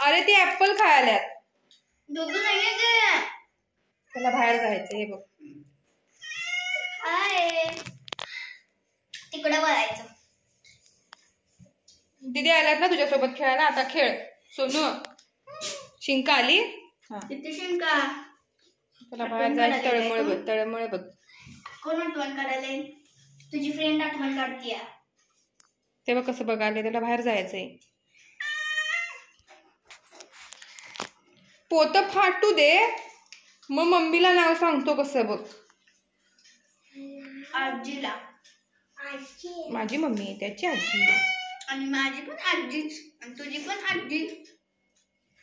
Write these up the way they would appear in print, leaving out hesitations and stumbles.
अरे ती ऍपल खायल्यात. दुधू नाहीये ते. त्याला बाहेर जायचं. हे बघ. हाय. तिकडे वळायचं. दीदी आल्यात ना तुझ्यासोबत खेळायला. आता खेळ सोनू. शिंका आली. किती शिंका. त्याला बाहेर जायचं. तळमळ बघ. तळमळ बघ. कोण आठवण काढायला. तुझी फ्रेंड आठवण काढतीया. ते बघ कसं बघायला. त्याला बाहेर जायचंय. पोत फाटू दे मग मम्मीला नाव सांगतो. कसं बघ. आजीला. माझी मम्मी त्याची आजी. आणि माझी पण आजीच. आणि तुझी पण आजी.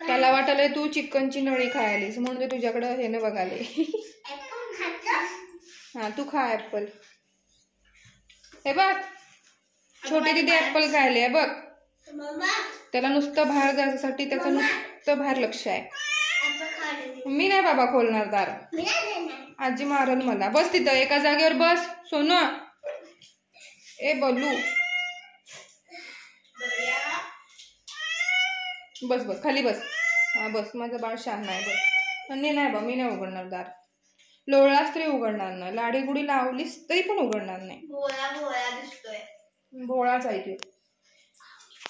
त्याला वाटलंय तू चिकनची नळी खायलीस म्हणून ते तुझ्याकडं हे न बघाले. हा तू खा ऍपल. हे बघ छोटी दिदी ऍपल खायले बघ. त्याला नुसतं बाहेर जायसाठी त्याचं नुसतं बाहेर लक्ष आहे. मी नाही बाबा खोलणार दार. आजी मारल मला. बस तिथं एका जागेवर बस सोनू. ए बोलू. बस बस खाली बस. हा बस. माझं बाळ शहाणा आहे बस. नाही बा मी नाही उघडणार दार. लोळलास तरी उघडणार नाही. लाडी गुडी लावलीस तरी पण उघडणार नाही. भोळा भोळा दिसतोय. भोळाच आहे ते.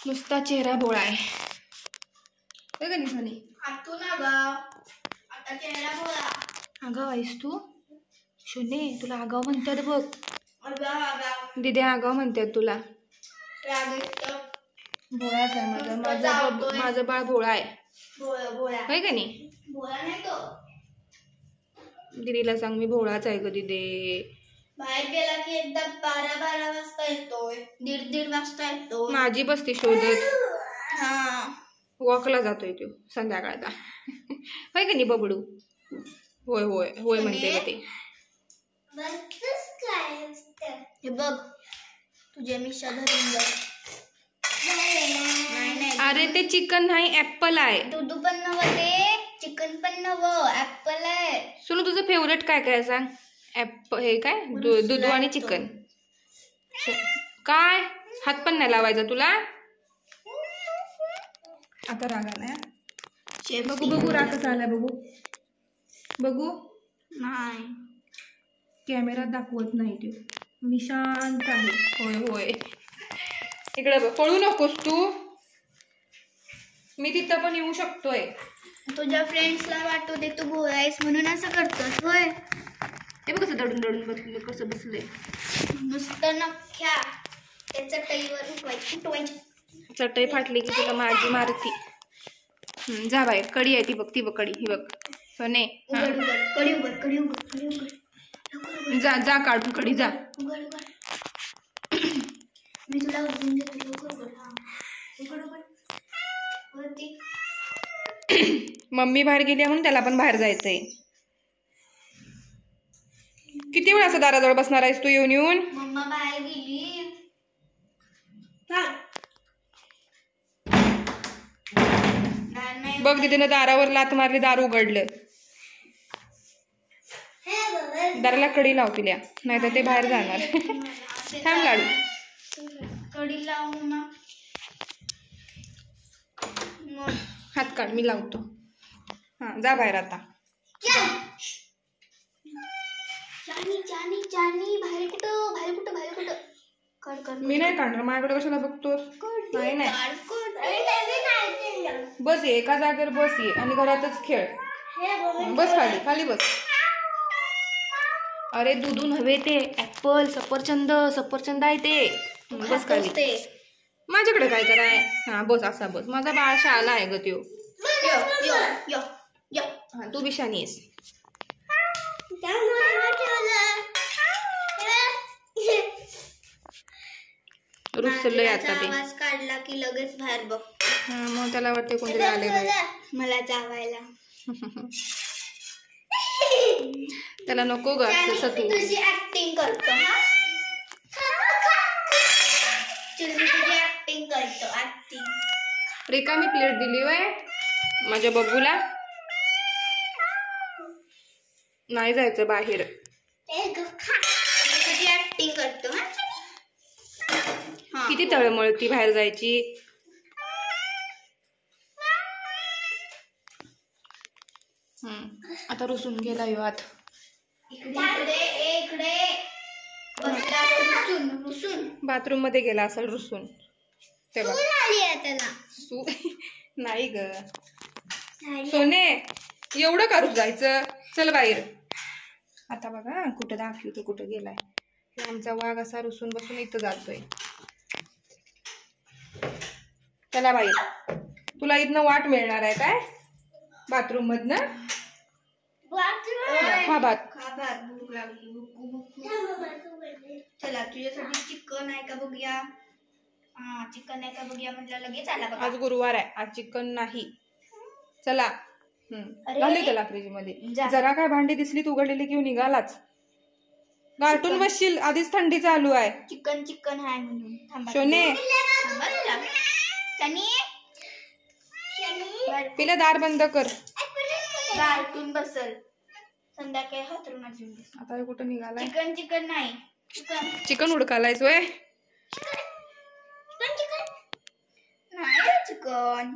नुसता चेहरा भोळा आहे. का निशानी. हातून आगाव. आता चेहरा भोळा. आगाव आहेस तू. शोने तुला आगाव म्हणतात बघ. आगाव. दिदी आगाव म्हणतात तुला. भोळाच आहे माझं बाळ भोळा आहे. होय का नाही. भोळा नाही तो. दीदीला सांग मी भोळाच आहे ग दीदी. बाहेर गेला की एकदा 12 वाजता येतोय. 1:30 वाजता येतो. माझी बसती शोधत. हा वॉकला जातोय तो संध्याकाळचा. होय का नाही बबडू. होय होय होय म्हणते ते. हे बघ तुझ्या मिशा धरून जा. अरे ते चिकन नाही ऍपल आहे. दूध पण नवं ते. चिकन पण नवं ऍपल आहे. सोनू तुझं फेवरेट काय काय सांग. हे काय दूध आणि चिकन. काय हात पण नाही लावायचा तुला. आता राग आलाय. बघू बघू राग कसा आलाय बघू. बघू नाही कॅमेरात दाखवत नाही ते. मी शांत आहे. होय होय. इकडे बघ. पळू नकोस तू. मी तिथं पण येऊ शकतोय. तुझ्या फ्रेंड्सला वाटू दे तू भोळा आहेस म्हणून असं करतोस होय. ते बघ कसं दडून दडून बसले. कसं बसले. नुसतं नख्या त्या चटईवर उठवायची. चटई फाटली की तुला माझी मारती. जा बाहेर. कडी आहे ती बघ. ती बघ कडी. ही बघ सोने. कडी उघड. जा जा काढून कडी जा. मी तुला उघडून देतो. लवकर वरती. मम्मी बाहेर गेली म्हणून त्याला पण बाहेर जायचंय. किती वेळ असं दाराजवळ बसणार आहेस तू येऊन येऊन. मम्मा बाहेर गेली. बघ तिथे दारावर लात मारली. दार उघडलं. दाराला कडी लाव तिला नाही तर ते बाहेर जाणार. थांब लाडू. कडी लावून हात काढ मी लावतो. हा जा बाहेर आता. जानी बाहेर कुठं कर. मी नाही काढणार. माझ्याकडे कशाला बघतोस. नाही बस ये एका जागेवर बस ये आणि घरातच खेळ. बस खाली बस. अरे दूध नव्हे ते ऍपल. सफरचंद आहे ते. बस खाली. माझ्याकडे काय कराय. हा बस असा बस. माझा बाळ शाळा आहे ग त्यो. हा तू बिशानी आहेस. रुसलंय आता ते. आवाज काढला की लगेच बाहेर बघ. मग त्याला वाटते कोणतरी आले मला चावायला. त्याला नको ग तसं तू. तुझी ऍक्टिंग करतो. तुझी ऍक्टिंग करतो. रिकामी प्लेट दिली वय माझ्या बघूला. नाही जायचं बाहेर. तुझी ऍक्टिंग करतो. किती तळमळती बाहेर जायची. आता रुसून गेला यो आत. इकडे बसला रुसून रुसून. बाथरूम मध्ये गेला असेल रुसून. तेव्हा त्याला नाही ग सोने, एवढं करू जायचं. चल बाहेर. आता बघा कुठं दाखवतो कुठं गेलाय. आमचा वाघ असा रुसून बसून इथं जातोय. चला बाहेर. तुला इथनं वाट मिळणार आहे काय बाथरूम मधनं? खा भात. भूक लागली. चला तुझ्यासाठी चिकन आहे का बघूया. हा चिकन आहे का बघूया म्हटलं लगेच आला बघा. आज गुरुवार आहे, आज चिकन नाही. चला घालू त्याला फ्रीज मध्ये. जरा काय भांडी दिसली तू उघडलेली घेऊन निघालाच. गाठून बसशील, आधीच थंडी चालू आहे. चिकन चिकन आहे म्हणून. थांबा सोने पिला दार बंद कर. गारटून बसल संध्याकाळी हातरून अजून. आता हे कुठं निघालाय? चिकन चिकन नाही चिकन चिकन उडकालायस वय? नाही चिकन.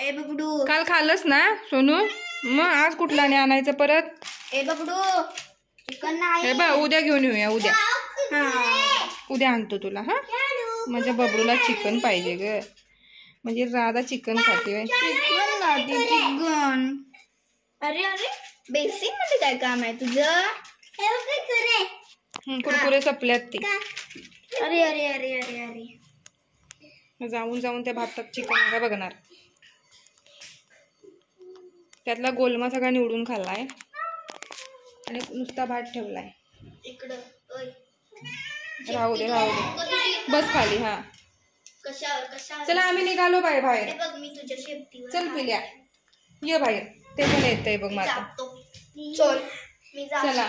ए बबडू काल खाल्लंस ना सोनू, मग आज कुठला नाही आणायचं परत? ए बबडू चिकन नाही. हे बा उद्या घेऊन येऊया. उद्या आणतो तुला. हा माझ्या बबडूला चिकन पाहिजे ग. म्हणजे राधा चिकन खाते. चिकन खाते चिकन. अरे अरे बेसिक मध्ये काय काम आहे तुझं? कुरकुरे सपल्यात ते. अरे अरे अरे अरे अरे जाऊन जाऊन त्या भातात चिकन का बघणार. त्यातला गोलमा सगळा निवडून खाल्लाय आणि नुसता भात ठेवलाय इकडं. राहू दे राहू दे, बस खाली. हा कशावर कशावर. चला आम्ही निघालो बाहेर. बघ मी तुझ्या शेपटीवर. चल पिल्या ये बाहेर. ते पण येतंय बघ माझं. चल मी जा. चला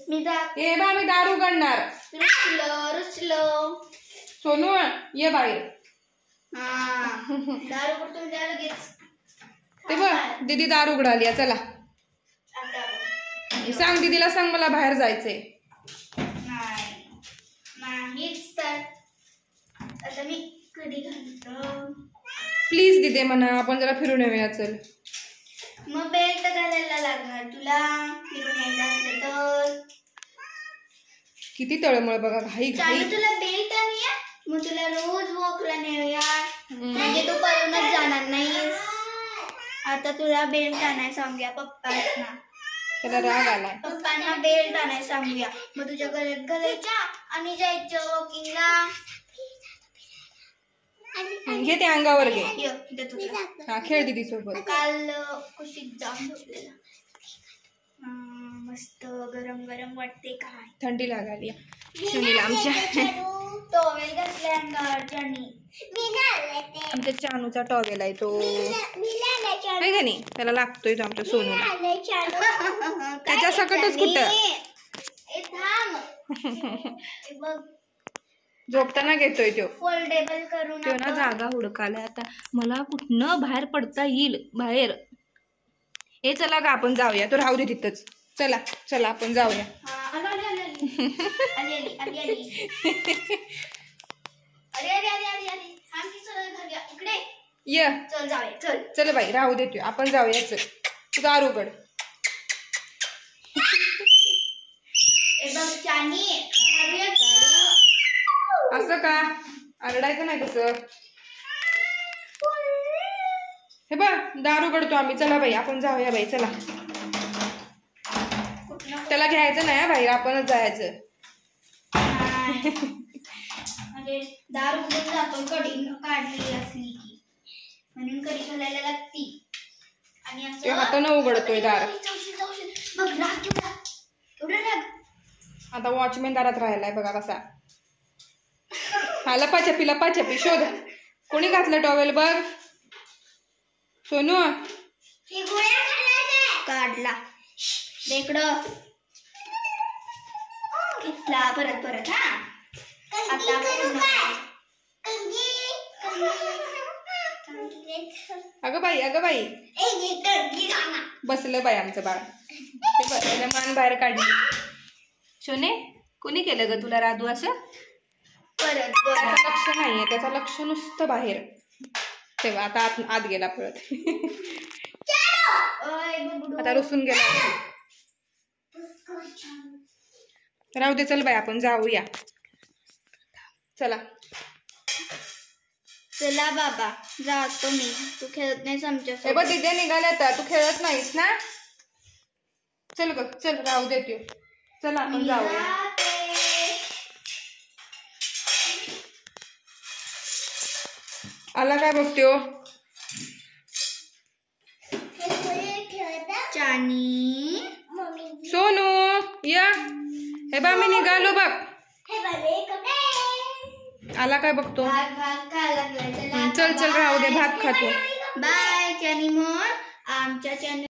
मी जा. ये बा मी दार उघडणार. रुसलो सोनू ये बाहेर. दारू कुठून द्या लगेच. ते बघ दीदी दार उघडाली. चला सांग दीदीला, सांग मला बाहेर जायचंय. नाहीच तर आता मी कधी घालतो. प्लीज दीदी म्हणा, आपण जरा फिरून येऊया. चल मग बेल्ट घालायला लागणार तुला फिरून यायचं असलं तर. किती तळमळ बघा, घाई घाई. तुला बेल्ट आणूया मग तुला रोज वॉकला नेऊया. म्हणजे तू पळूनच जाणार नाहीस. आता तुला बेल्ट आणाय सांगूया पप्पांना. त्याला राग आलाय. पप्पांना बेल्ट आणाय सांगूया. मग तुझ्या गळ्यात घालायच्या आणि जायचं वॉकिंगला. घे ते अंगावर घे. हा खेळ दीदी सोबत. काल कुशीत जाऊन झोपलेला. मस्त गरम गरम वाटते काय. थंडी लागाली सुनीला आमच्या. टॉवेल घातले अंगावर. आमच्या चानूचा टॉवेल आहे तो, आहे का नाही? त्याला लागतोय तो आमच्या सोनूला. त्याच्या सकटच कुठं झोपताना घेतोय तो. फोल्डेबल करून तो ना जागा हुडकालाय आता. मला कुठनं बाहेर पडता येईल बाहेर. हे चला का आपण जाऊया. तो राहू दे तिथंच. चला चला आपण जाऊया. ये चल जाऊया. चल चल बाई राहू देतोय आपण जाऊया. चल तू दार उघड. असं का आरडायचं नाही तसं. हे बघ दार उघडतो आम्ही. चला बाई आपण जाऊया बाई. चला त्याला घ्यायचं नाही बाहेर, आपणच जायचं. दार उघडून जातो कढी काढलेली असली की, म्हणून कढी घालायला लागती. आणि असं हातानं उघडतोय दार. बघ राग केवढा राग. आता वॉचमॅन दारात राहिलाय बघा कसा. हा लपाछपी लपाछपी शोध. कोणी घातलं टॉवेल बघ. सोनू काढला इकडं. घेतला परत परत. हा आता अगं बाई बसलं बाई आमचं बाळ. ते बसलं मान बाहेर काढली. सोने कोणी केलं ग तुला राधू असं? परत त्याचं लक्ष नाहीये, त्याचं लक्ष नुसतं बाहेर. तेव्हा आता आत गेला परत. ओय बुबडू. आता रुसून गेला. राहू दे, चल बाई आपण जाऊया. चला चला बाबा जातो मी. तू खेळत नाही हे आमच्या. बघ दिदे निघाल्या तर तू खेळत नाहीस ना. चल ग चल, राहू दे तू. चला आपण जाऊया. आला काय बघतो चानी. सोनू या. हे बा मी निघालो बघ. आला काय बघतो. भात खायला लागलाय. चल चल राहू दे, भात खातो. बाय चानी मोर. आमच्या चॅनल